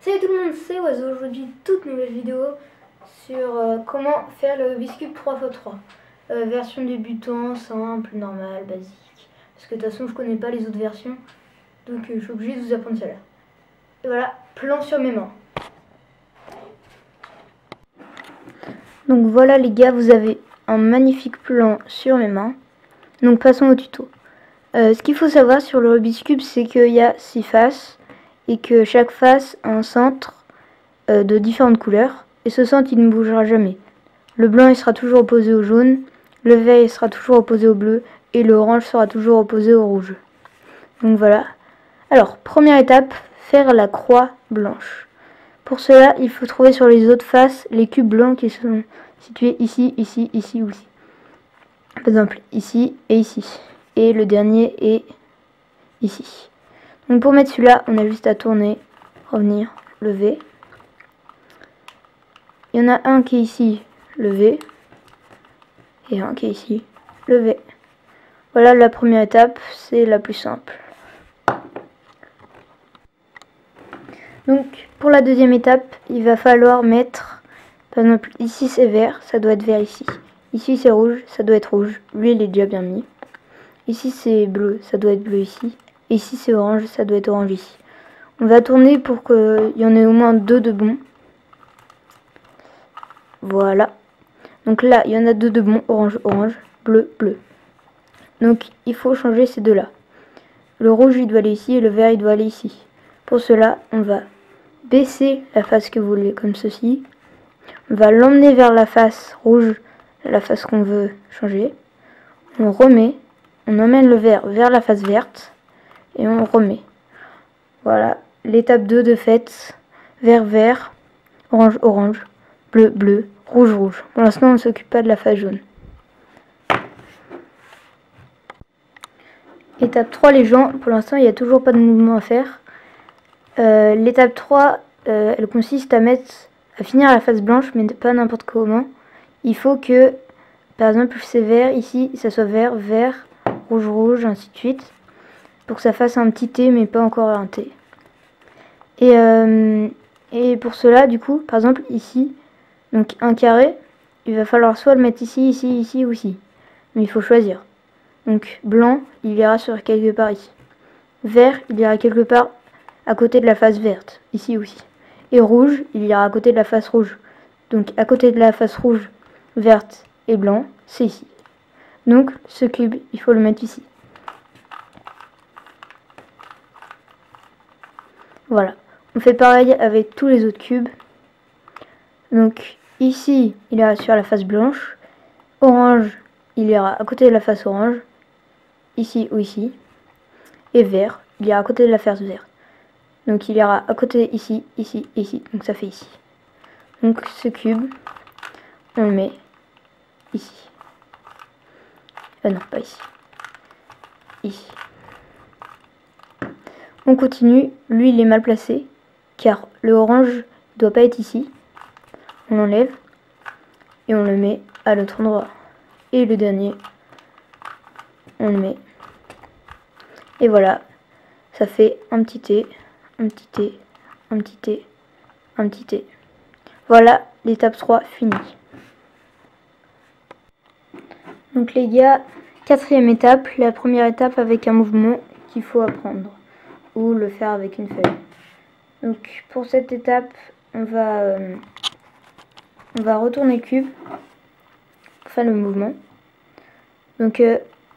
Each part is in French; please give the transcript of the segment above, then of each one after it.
Salut tout le monde, c'est Oiseau. Aujourd'hui, toute nouvelle vidéo sur comment faire le Rubik's Cube 3x3. Version débutant, simple, normale, basique. Parce que de toute façon, je connais pas les autres versions. Donc je suis obligée de vous apprendre celle-là. Et voilà, plan sur mes mains. Donc voilà les gars, vous avez un magnifique plan sur mes mains. Donc passons au tuto. Ce qu'il faut savoir sur le Rubik's Cube, c'est qu'il y a 6 faces. Et que chaque face a un centre de différentes couleurs. Et ce centre, il ne bougera jamais. Le blanc, il sera toujours opposé au jaune. Le vert, il sera toujours opposé au bleu. Et le orange sera toujours opposé au rouge. Donc voilà. Alors, première étape, faire la croix blanche. Pour cela, il faut trouver sur les autres faces les cubes blancs qui sont situés ici, ici, ici ou ici. Par exemple, ici et ici. Et le dernier est ici. Donc pour mettre celui-là, on a juste à tourner, revenir, lever. Il y en a un qui est ici, levé. Et un qui est ici, levé. Voilà la première étape, c'est la plus simple. Donc pour la deuxième étape, il va falloir mettre, par exemple ici c'est vert, ça doit être vert ici. Ici c'est rouge, ça doit être rouge. Lui il est déjà bien mis. Ici c'est bleu, ça doit être bleu ici. Et ici c'est orange, ça doit être orange ici. On va tourner pour qu'il y en ait au moins 2 de bons. Voilà. Donc là, il y en a 2 de bons. Orange, orange, bleu, bleu. Donc il faut changer ces deux-là. Le rouge, il doit aller ici et le vert, il doit aller ici. Pour cela, on va baisser la face que vous voulez, comme ceci. On va l'emmener vers la face rouge, la face qu'on veut changer. On remet. On emmène le vert vers la face verte. Et on remet. Voilà. L'étape 2 de fait, vert, vert, orange, orange, bleu, bleu, rouge, rouge. Pour l'instant, on ne s'occupe pas de la face jaune. Étape 3, les gens. Pour l'instant, il n'y a toujours pas de mouvement à faire. L'étape 3, elle consiste à finir la face blanche, mais pas n'importe comment. Il faut que, par exemple, c'est vert, ici, ça soit vert, vert, rouge, rouge, ainsi de suite. Pour que ça fasse un petit T, mais pas encore un T. Et pour cela, du coup, par exemple, ici, donc un carré, il va falloir soit le mettre ici, ici, ici ou ici. Mais il faut choisir. Donc blanc, il ira sur quelque part ici. Vert, il ira quelque part à côté de la face verte, ici ou ici. Et rouge, il ira à côté de la face rouge. Donc à côté de la face rouge, verte et blanc, c'est ici. Donc ce cube, il faut le mettre ici. Voilà. On fait pareil avec tous les autres cubes. Donc ici, il ira sur la face blanche. Orange, il ira à côté de la face orange. Ici ou ici. Et vert, il ira à côté de la face verte. Donc il ira à côté ici, ici, ici. Donc ça fait ici. Donc ce cube, on le met ici. Non, pas ici. Ici. On continue. Lui, il est mal placé. Car le orange ne doit pas être ici. On l'enlève. Et on le met à l'autre endroit. Et le dernier, on le met. Et voilà. Ça fait un petit T, un petit T, un petit T, un petit T. Voilà, l'étape 3 finie. Donc les gars, quatrième étape, la première étape avec un mouvement qu'il faut apprendre. Ou le faire avec une feuille. Donc pour cette étape, on va retourner le cube pour faire le mouvement. Donc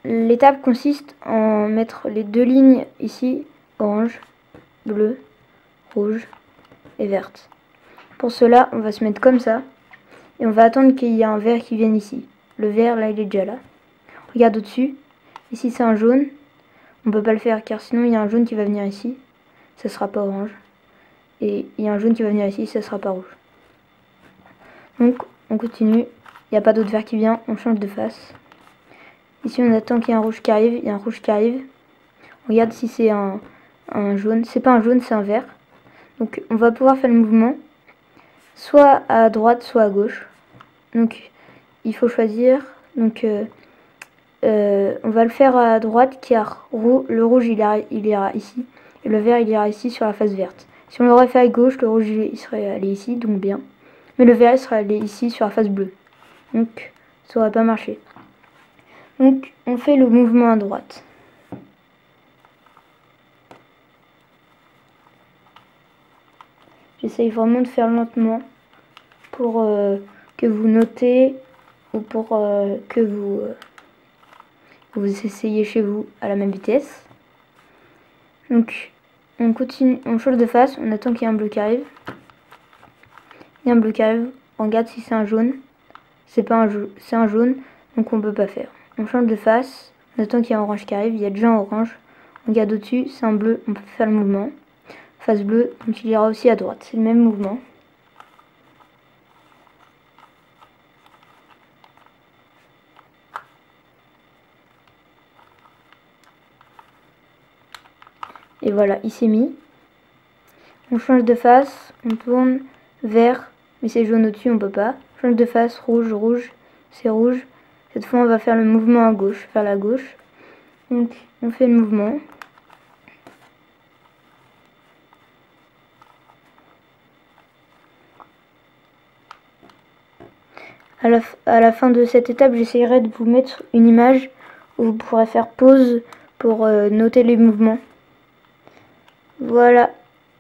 l'étape consiste en mettre les 2 lignes ici, orange, bleu, rouge et verte. Pour cela, on va se mettre comme ça et on va attendre qu'il y ait un vert qui vienne ici. Le vert, là, il est déjà là. Regarde au-dessus. Ici, c'est un jaune. On peut pas le faire car sinon, il y a un jaune qui va venir ici. Ça sera pas orange. Et il y a un jaune qui va venir ici, ça sera pas rouge. Donc, on continue. Il n'y a pas d'autre vert qui vient. On change de face. Ici, on attend qu'il y ait un rouge qui arrive. Il y a un rouge qui arrive. On regarde si c'est un jaune. C'est pas un jaune, c'est un vert. Donc, on va pouvoir faire le mouvement soit à droite, soit à gauche. Donc, il faut choisir. Donc, on va le faire à droite car le rouge, il ira ici. Et le vert, il ira ici sur la face verte. Si on l'aurait fait à gauche, le rouge il serait allé ici, donc bien. Mais le vert il serait allé ici sur la face bleue. Donc ça aurait pas marché. Donc on fait le mouvement à droite. J'essaye vraiment de faire lentement pour que vous notez ou pour que vous essayez chez vous à la même vitesse. Donc on continue, on change de face, on attend qu'il y ait un bleu qui arrive. Il y a un bleu qui arrive, on regarde si c'est un jaune. C'est pas un jaune, c'est un jaune, donc on peut pas faire. On change de face, on attend qu'il y ait un orange qui arrive, il y a déjà un orange. On regarde au-dessus, c'est un bleu, on peut faire le mouvement. Face bleue, donc il ira aussi à droite, c'est le même mouvement. Et voilà, il s'est mis. On change de face, on tourne vert, mais c'est jaune au-dessus, on peut pas. On change de face, rouge, rouge, c'est rouge. Cette fois, on va faire le mouvement à gauche, vers la gauche. Donc, on fait le mouvement. À la fin de cette étape, j'essaierai de vous mettre une image où vous pourrez faire pause pour noter les mouvements. Voilà,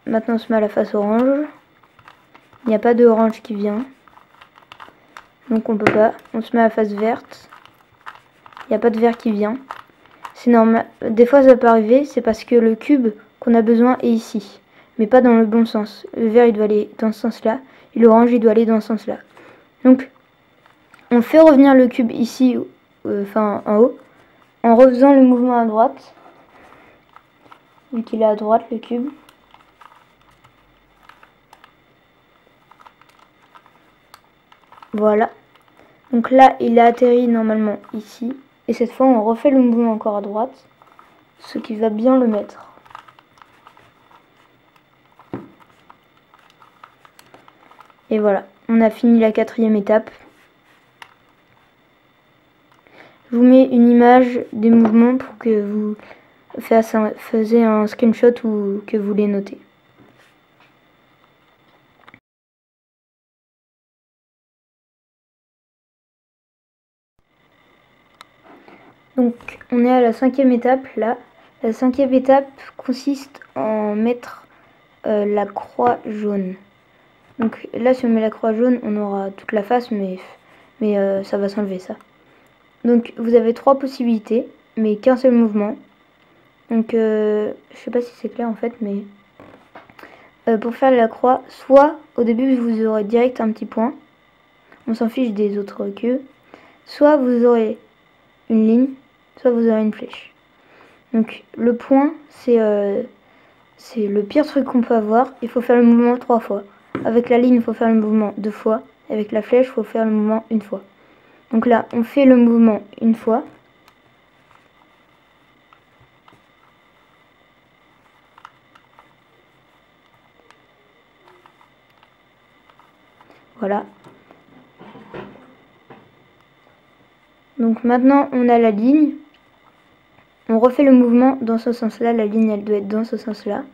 maintenant on se met à la face orange. Il n'y a pas de orange qui vient. Donc on peut pas. On se met à la face verte. Il n'y a pas de vert qui vient. C'est normal. Des fois ça peut arriver, c'est parce que le cube qu'on a besoin est ici. Mais pas dans le bon sens. Le vert il doit aller dans ce sens-là. Et l'orange il doit aller dans ce sens-là. Donc on fait revenir le cube ici, enfin en haut, en refaisant le mouvement à droite. Vu qu'il est à droite le cube. Voilà. Donc là, il a atterri normalement ici. Et cette fois, on refait le mouvement encore à droite. Ce qui va bien le mettre. Et voilà. On a fini la 4e étape. Je vous mets une image des mouvements pour que vous fassiez un screenshot ou que vous les notez. Donc on est à la 5e étape là. La 5e étape consiste en mettre la croix jaune. Donc là si on met la croix jaune on aura toute la face mais ça va s'enlever ça. Donc vous avez 3 possibilités mais qu'un seul mouvement. Donc je sais pas si c'est clair en fait mais pour faire la croix, soit au début vous aurez direct un petit point. On s'en fiche des autres queues. Soit vous aurez une ligne, soit vous aurez une flèche. Donc le point c'est le pire truc qu'on peut avoir. Il faut faire le mouvement 3 fois. Avec la ligne il faut faire le mouvement 2 fois. Avec la flèche il faut faire le mouvement 1 fois. Donc là on fait le mouvement 1 fois. Voilà. Donc maintenant on a la ligne. On refait le mouvement dans ce sens-là. La ligne elle doit être dans ce sens-là.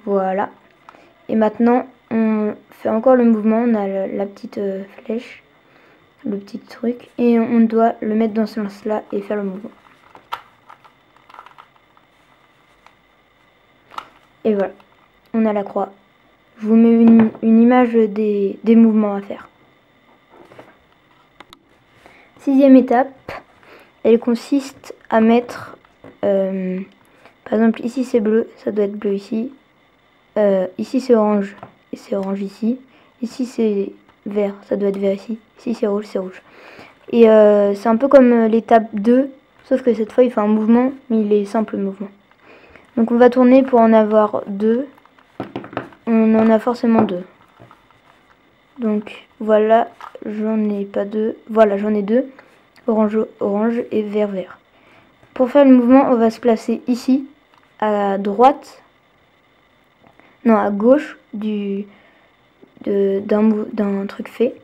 Voilà. Et maintenant on fait encore le mouvement. On a la petite flèche. Le petit truc. Et on doit le mettre dans ce sens-là et faire le mouvement. Et voilà. On a la croix. Je vous mets une image des mouvements à faire. 6e étape, elle consiste à mettre, par exemple ici c'est bleu, ça doit être bleu ici, ici c'est orange, et c'est orange ici, ici c'est vert, ça doit être vert ici, ici c'est rouge, et c'est un peu comme l'étape 2, sauf que cette fois il fait un mouvement, mais il est simple mouvement. Donc on va tourner pour en avoir 2, on en a forcément 2. Donc voilà, j'en ai pas 2, voilà j'en ai 2, orange orange et vert vert. Pour faire le mouvement on va se placer ici, à droite, non à gauche d'un truc fait.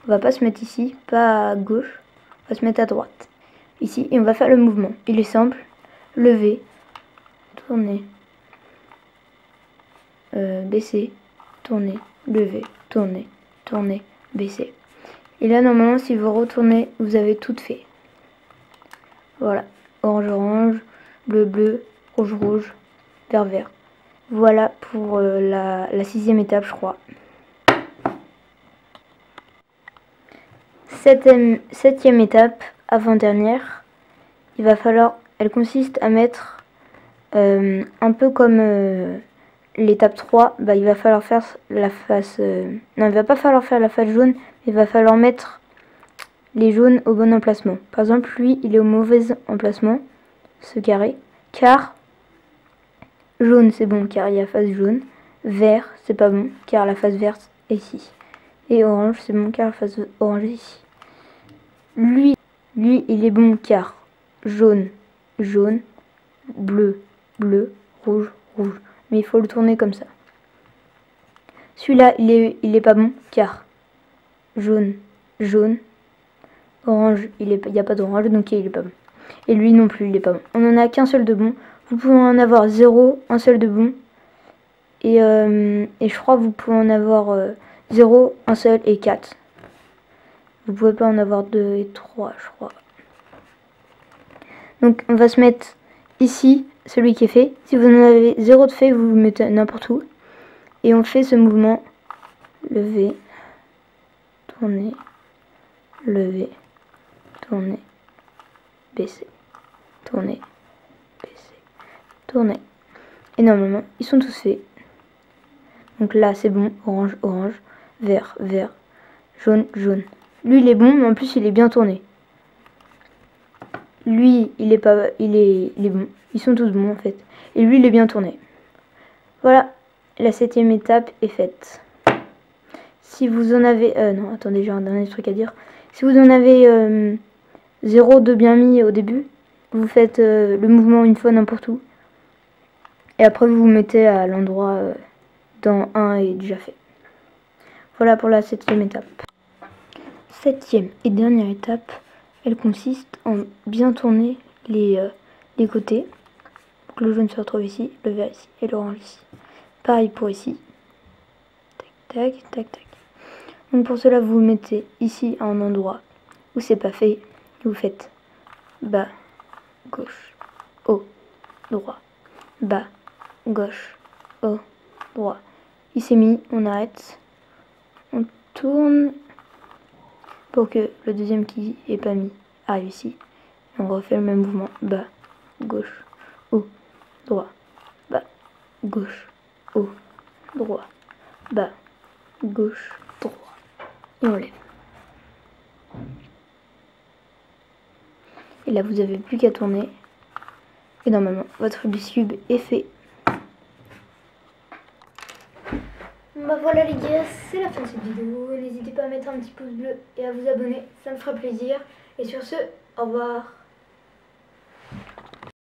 On va pas se mettre ici, pas à gauche, on va se mettre à droite. ici et on va faire le mouvement. Il est simple, lever, tourner, baisser, tourner, lever, tourner, tourner, baisser. Et là normalement si vous retournez, vous avez tout fait. Voilà, orange orange, bleu bleu, rouge rouge, vert vert. Voilà pour la 6e étape, je crois. 7e étape, avant-dernière, il va falloir, elle consiste à mettre un peu comme l'étape 3, bah, il va falloir faire la face, non, il va pas falloir faire la face jaune, il va falloir mettre les jaunes au bon emplacement. Par exemple, lui, il est au mauvais emplacement, ce carré, car jaune c'est bon car il y a face jaune, vert c'est pas bon car la face verte est ici, et orange c'est bon car la face orange est ici. Lui il est bon car jaune, jaune, bleu, bleu, rouge, rouge, mais il faut le tourner comme ça. Celui-là il est pas bon car jaune, jaune, orange, il n'y a pas d'orange donc il est pas bon. Et lui non plus il est pas bon. On n'en a qu'un seul de bon. Vous pouvez en avoir 0, un seul de bon. Et je crois que vous pouvez en avoir 0, un seul et 4. Vous pouvez pas en avoir 2 et 3, je crois. Donc on va se mettre ici, celui qui est fait. Si vous en avez 0 de fait, vous vous mettez n'importe où. Et on fait ce mouvement. Lever, tourner, lever, tourner, baisser, tourner, baisser, tourner. Et normalement, ils sont tous faits. Donc là, c'est bon. Orange, orange, vert, vert, jaune, jaune. Lui, il est bon, mais en plus, il est bien tourné. Lui, il est bon. Ils sont tous bons, en fait. Et lui, il est bien tourné. Voilà, la 7e étape est faite. Si vous en avez... non, attendez, j'ai un dernier truc à dire. Si vous en avez 0 de bien mis au début, vous faites le mouvement une fois n'importe où. Et après, vous vous mettez à l'endroit dans 1 est déjà fait. Voilà pour la 7e étape. 7e et dernière étape, elle consiste en bien tourner les côtés. Donc le jaune se retrouve ici, le vert ici et l'orange ici. Pareil pour ici. Tac, tac, tac, tac. Donc pour cela, vous vous mettez ici à un endroit où c'est pas fait. Vous faites bas, gauche, haut, droit, bas, gauche, haut, droit. Il s'est mis, on arrête, on tourne pour que le deuxième qui est pas mis arrive ici. On refait le même mouvement, bas, gauche, haut, droit, bas, gauche, haut, droit, bas, gauche, droit. Et on lève. Et là, vous n'avez plus qu'à tourner. Et normalement, votre Rubik's Cube est fait. Bah voilà les gars, c'est la fin de cette vidéo. N'hésitez pas à mettre un petit pouce bleu et à vous abonner, ça me fera plaisir. Et sur ce, au revoir.